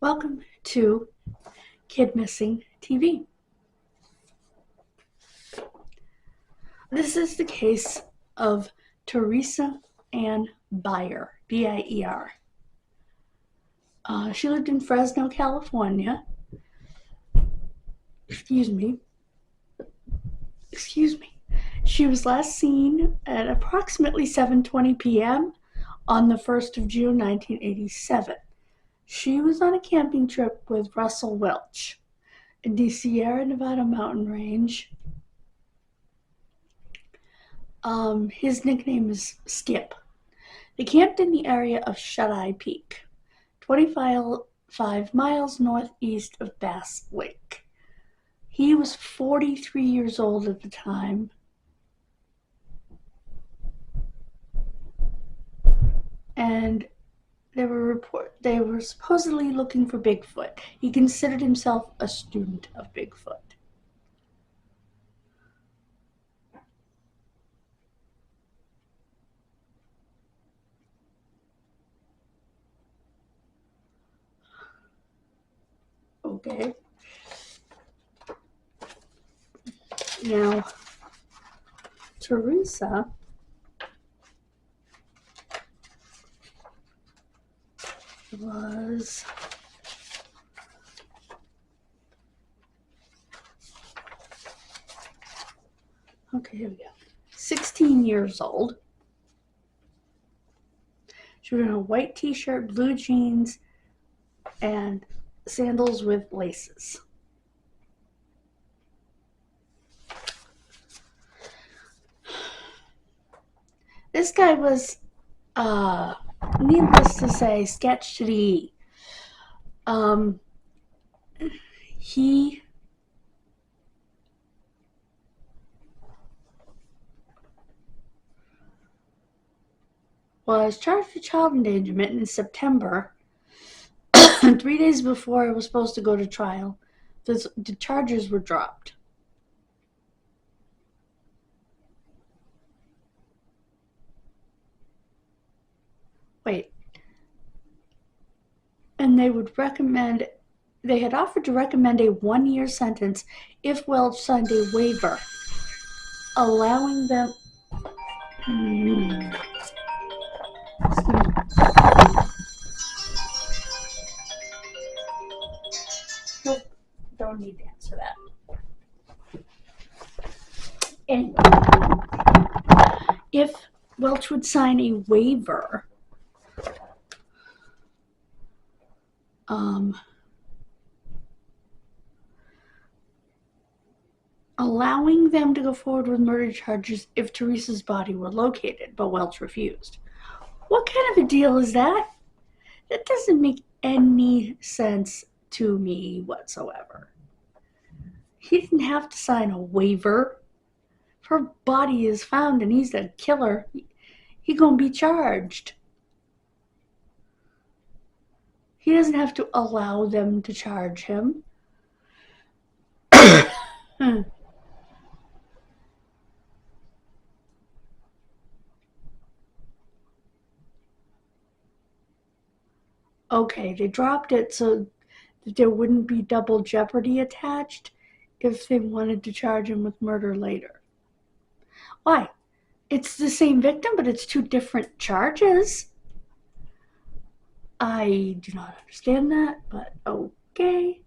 Welcome to Kidmissing TV. This is the case of Theresa and Bier, B-I-E-R. She lived in Fresno, California. Excuse me. She was last seen at approximately 7:20 p.m. on the 1st of June, 1987. She was on a camping trip with Russell Welch in the Sierra Nevada mountain range. His nickname is Skip. They camped in the area of Shut-Eye Peak, 25 miles northeast of Bass Lake. He was 43 years old at the time. And they were supposedly looking for Bigfoot. He considered himself a student of Bigfoot. Okay. Now, Theresa was here we go. 16 years old. She was wearing a white t-shirt, blue jeans, and sandals with laces. This guy was, needless to say, sketch to the E. He was charged with child endangerment in September, 3 days before it was supposed to go to trial. The charges were dropped. Wait. And they had offered to recommend a 1-year sentence if Welch signed a waiver allowing them. Nope, don't need to answer that. Anyway, if Welch would sign a waiver, allowing them to go forward with murder charges if Theresa's body were located, but Welch refused. What kind of a deal is that? That doesn't make any sense to me whatsoever. He didn't have to sign a waiver. If her body is found and he's a killer, he's gonna be charged. He doesn't have to allow them to charge him. Okay, they dropped it so that there wouldn't be double jeopardy attached if they wanted to charge him with murder later. Why? It's the same victim, but it's 2 different charges. I do not understand that, but okay.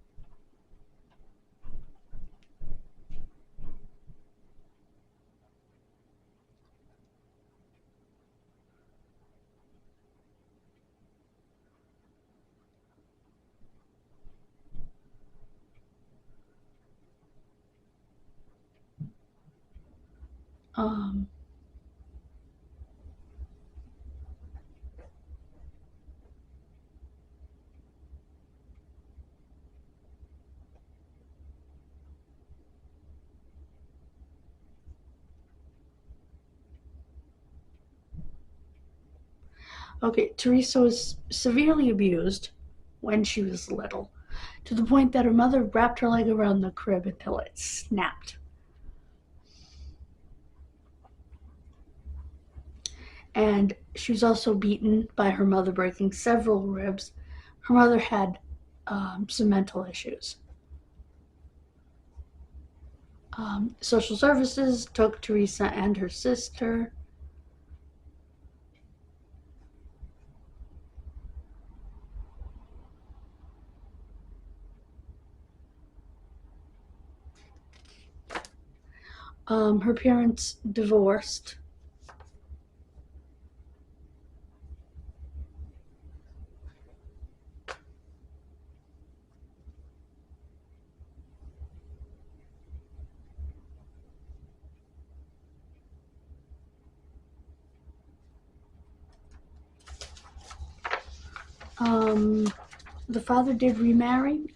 Okay, Theresa was severely abused when she was little, to the point that her mother wrapped her leg around the crib until it snapped. And she was also beaten by her mother, breaking several ribs. Her mother had some mental issues. Social services took Theresa and her sister. Her parents divorced. The father did remarry,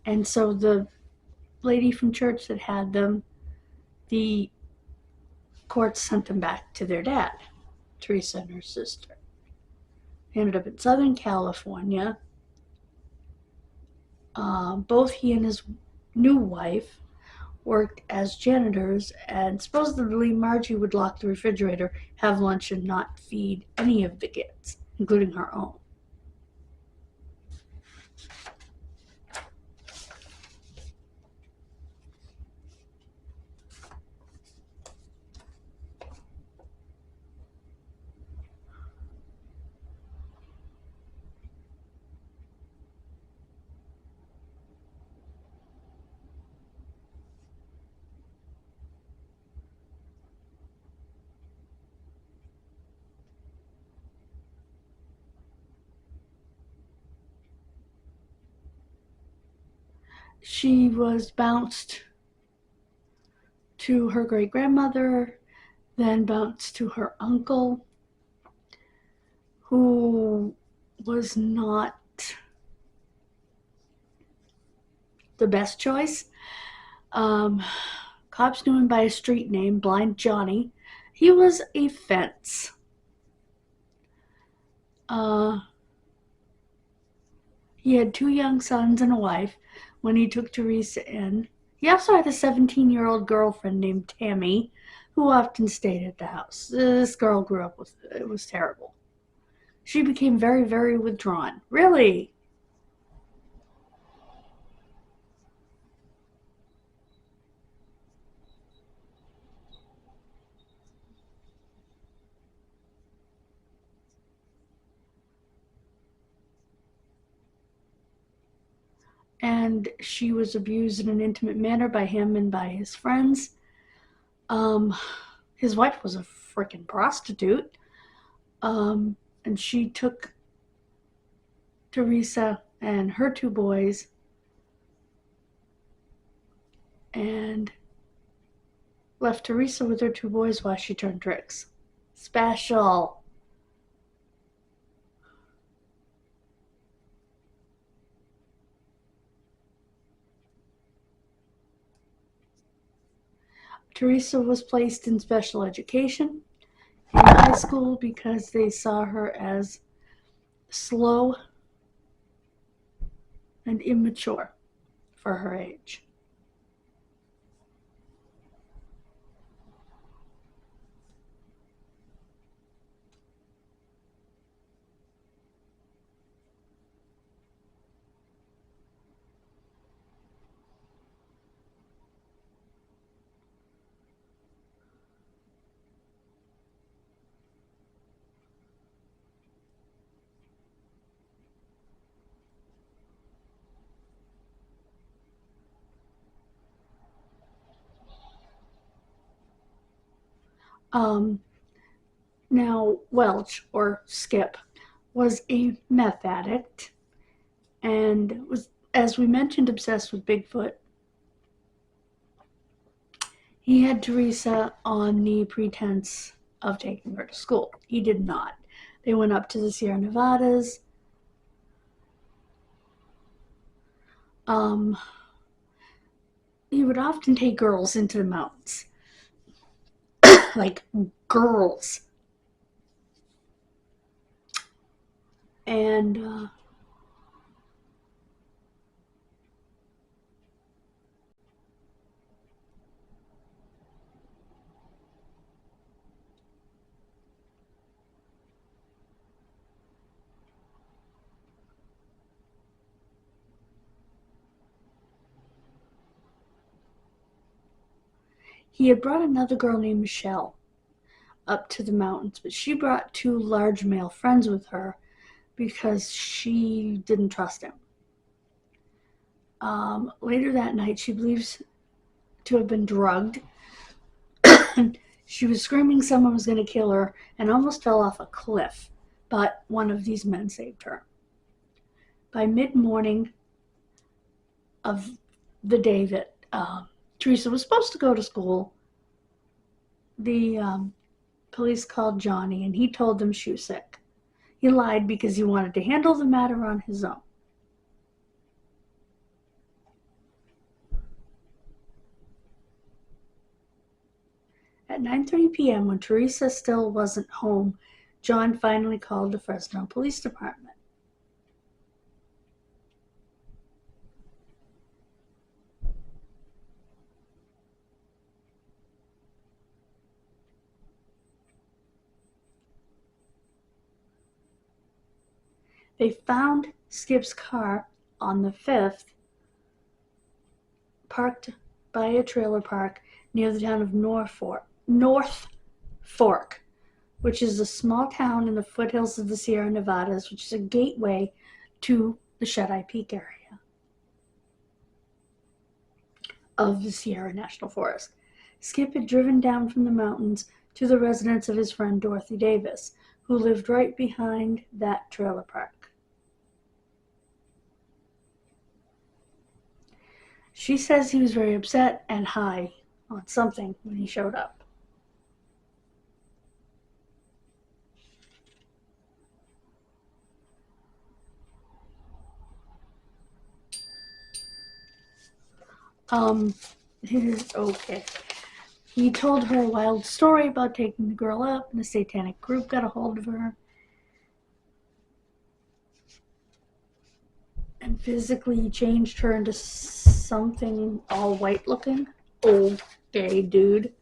and so the lady from church that had them, the court sent them back to their dad, Theresa and her sister. They ended up in Southern California. Both he and his new wife worked as janitors, and supposedly Margie would lock the refrigerator, have lunch, and not feed any of the kids, including her own. She was bounced to her great grandmother, then bounced to her uncle, who was not the best choice. Cops knew him by a street name, Blind Johnny. He was a fence. He had 2 young sons and a wife when he took Theresa in. He also had a 17-year-old girlfriend named Tammy, who often stayed at the house. This girl grew up with it was terrible. She became very, very withdrawn. Really? And she was abused in an intimate manner by him and by his friends. His wife was a freaking prostitute. And she took Theresa and her 2 boys and left Theresa with her 2 boys while she turned tricks. Special. Theresa was placed in special education in high school because they saw her as slow and immature for her age. Now, Welch, or Skip, was a meth addict and was, as we mentioned, obsessed with Bigfoot. He had Theresa on the pretense of taking her to school. He did not. They went up to the Sierra Nevadas. He would often take girls into the mountains. Like, girls. And He had brought another girl named Michelle up to the mountains, but she brought two large male friends with her because she didn't trust him. Later that night, she believes to have been drugged. She was screaming someone was going to kill her and almost fell off a cliff, but one of these men saved her. By mid-morning of the day that Theresa was supposed to go to school, the police called Johnny, and he told them she was sick. He lied because he wanted to handle the matter on his own. At 9:30 p.m., when Theresa still wasn't home, John finally called the Fresno Police Department. They found Skip's car on the 5th, parked by a trailer park near the town of North Fork, which is a small town in the foothills of the Sierra Nevadas, which is a gateway to the Shut-Eye Peak area of the Sierra National Forest. Skip had driven down from the mountains to the residence of his friend Dorothy Davis, who lived right behind that trailer park. She says he was very upset and high on something when he showed up. Okay. He told her a wild story about taking the girl up, and a satanic group got a hold of her and physically changed her into something all white looking. Okay, dude.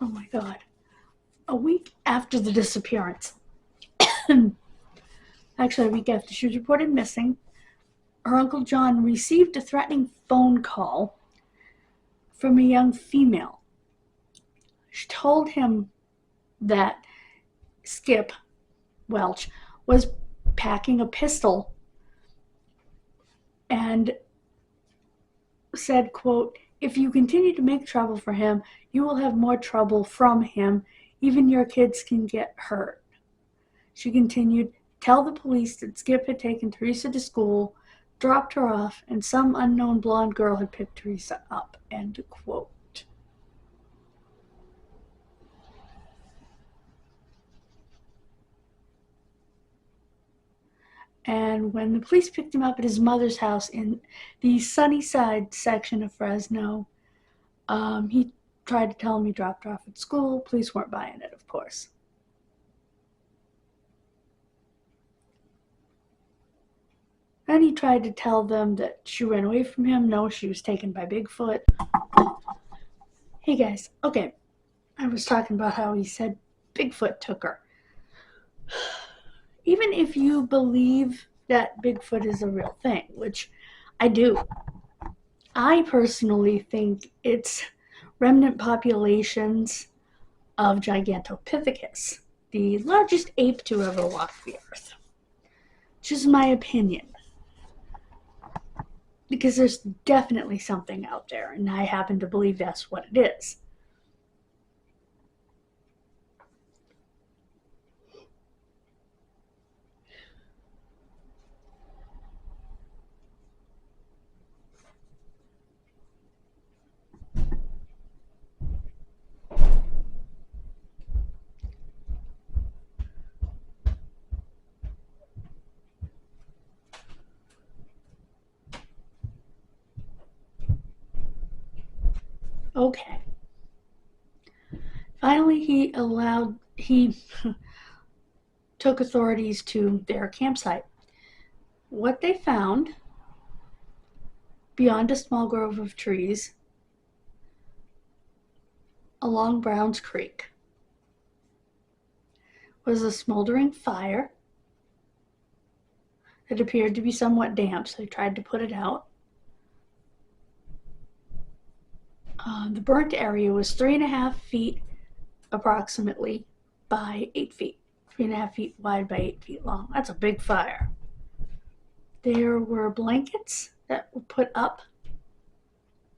Oh my God. A week after the disappearance, actually a week after she was reported missing, her Uncle John received a threatening phone call from a young female. She told him that Skip Welch was packing a pistol and said, quote, "If you continue to make trouble for him, you will have more trouble from him. Even your kids can get hurt." She continued, "Tell the police that Skip had taken Theresa to school, dropped her off, and some unknown blonde girl had picked Theresa up." End quote. And when the police picked him up at his mother's house in the Sunnyside section of Fresno, he tried to tell him he dropped her off at school. Police weren't buying it, of course. And he tried to tell them that she ran away from him. No, she was taken by Bigfoot. Hey guys, okay, I was talking about how he said Bigfoot took her. Even if you believe that Bigfoot is a real thing, which I do, I personally think it's remnant populations of Gigantopithecus, the largest ape to ever walk the earth. Just my opinion. Because there's definitely something out there, and I happen to believe that's what it is. Okay. Finally, he took authorities to their campsite. What they found Beyond a small grove of trees, along Browns Creek, was a smoldering fire. It appeared to be somewhat damp, so they tried to put it out. The burnt area was 3.5 feet approximately by 8 feet. 3.5 feet wide by 8 feet long. That's a big fire. There were blankets that were put up,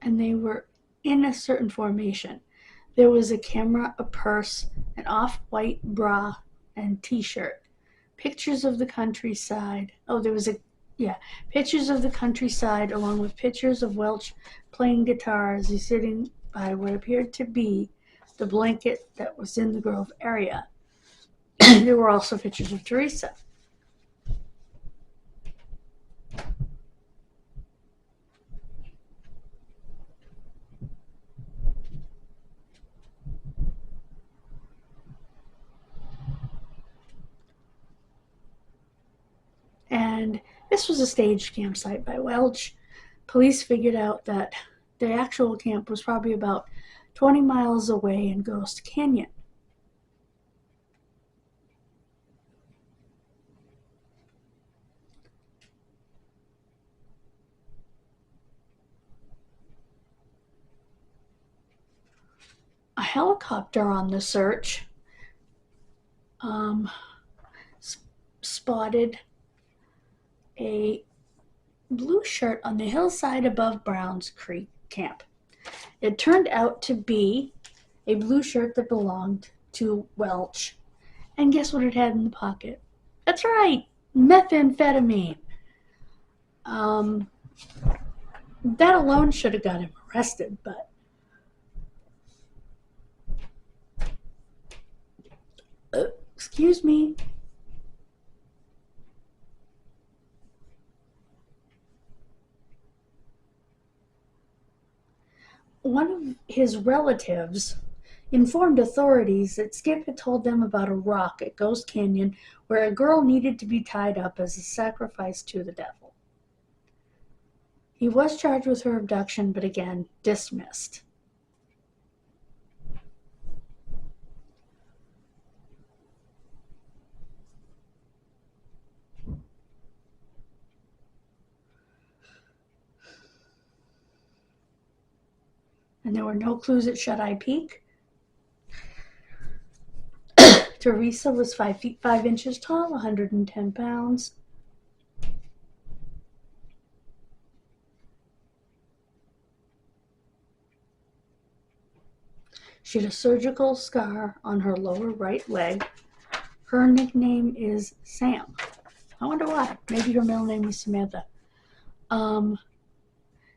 and they were in a certain formation. There was a camera, a purse, an off-white bra and t-shirt. Pictures of the countryside. Pictures of the countryside along with pictures of Welch playing guitar as he's sitting by what appeared to be the blanket that was in the grove area. There were also pictures of Theresa. And this was a staged campsite by Welch. Police figured out that the actual camp was probably about 20 miles away in Ghost Canyon. A helicopter on the search spotted a blue shirt on the hillside above Browns Creek Camp. It turned out to be a blue shirt that belonged to Welch. And guess what it had in the pocket? That's right, methamphetamine. That alone should have got him arrested, but excuse me. One of his relatives informed authorities that Skip had told them about a rock at Ghost Canyon where a girl needed to be tied up as a sacrifice to the devil. He was charged with her abduction, but again, dismissed. And there were no clues at Shut Eye Peak. Theresa was 5 feet 5 inches tall, 110 pounds. She had a surgical scar on her lower right leg. Her nickname is Sam. I wonder why. Maybe her middle name was Samantha.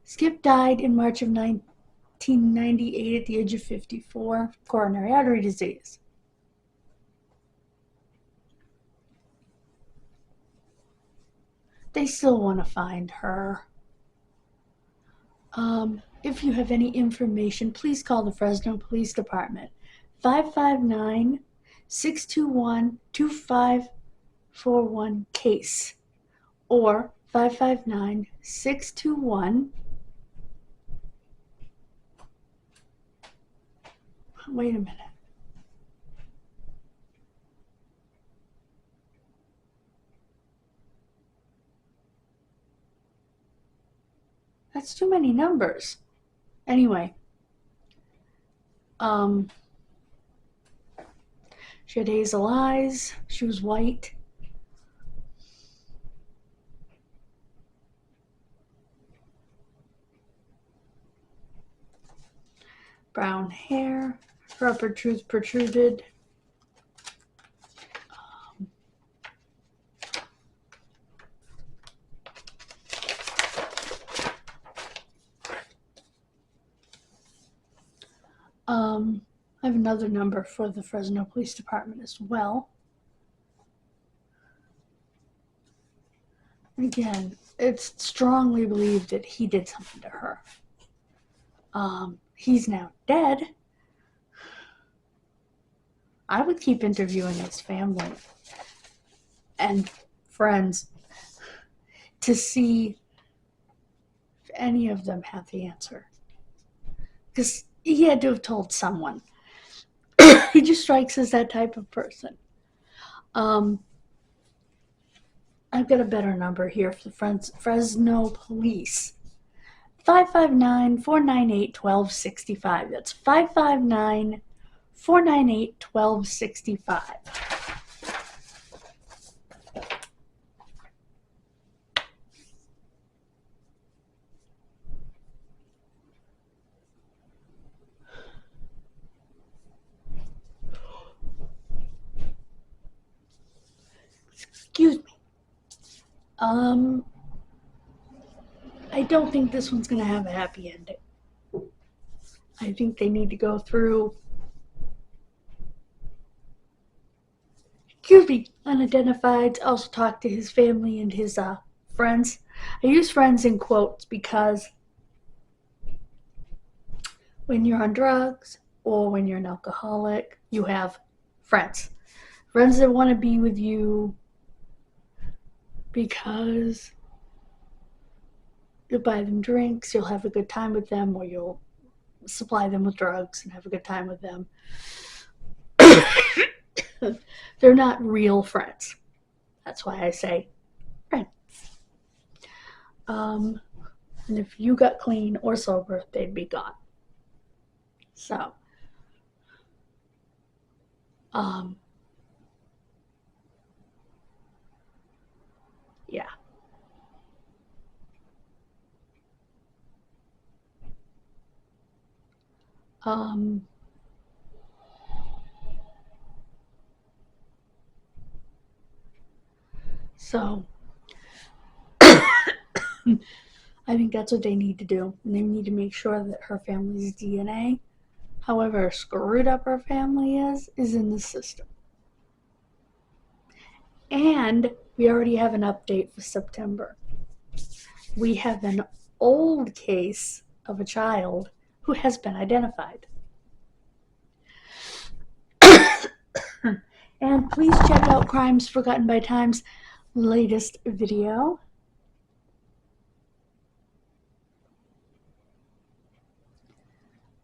Skip died in March of 1998 at the age of 54, coronary artery disease. They still want to find her. If you have any information, please call the Fresno Police Department. 559-621-2541 case or 559-621. Wait a minute. That's too many numbers. Anyway, she had hazel eyes. She was white. Brown hair. Her upper tooth protruded. I have another number for the Fresno Police Department as well. Again, it's strongly believed that he did something to her. He's now dead. I would keep interviewing his family and friends to see if any of them have the answer. Because he had to have told someone. He just strikes as that type of person. I've got a better number here for the Fresno police. 559-498-1265. That's 559-498-1265. Excuse me. I don't think this one's going to have a happy ending. I think they need to go through, unidentified, also talk to his family and his friends. I use friends in quotes because when you're on drugs or when you're an alcoholic, you have friends. Friends that want to be with you because you'll buy them drinks, you'll have a good time with them, or you'll supply them with drugs and have a good time with them. They're not real friends. That's why I say friends. And if you got clean or sober, they'd be gone. So, yeah. So, I think that's what they need to do. And they need to make sure that her family's DNA, however screwed up her family is in the system. And we already have an update for September. We have an old case of a child who has been identified. And please check out Crimes Forgotten by Time's latest video.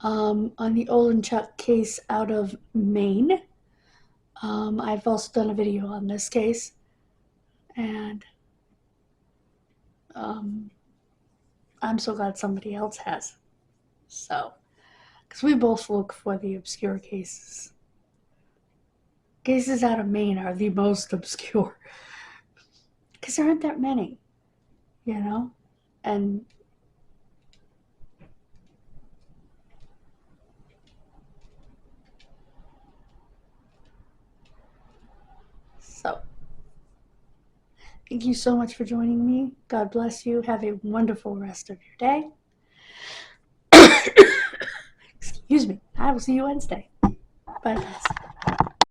On the Olenchuk case out of Maine. I've also done a video on this case. And I'm so glad somebody else has. So, because we both look for the obscure cases. Cases out of Maine are the most obscure. Because there aren't that many, you know? And so, thank you so much for joining me. God bless you. Have a wonderful rest of your day. Excuse me. I will see you Wednesday. Bye, guys.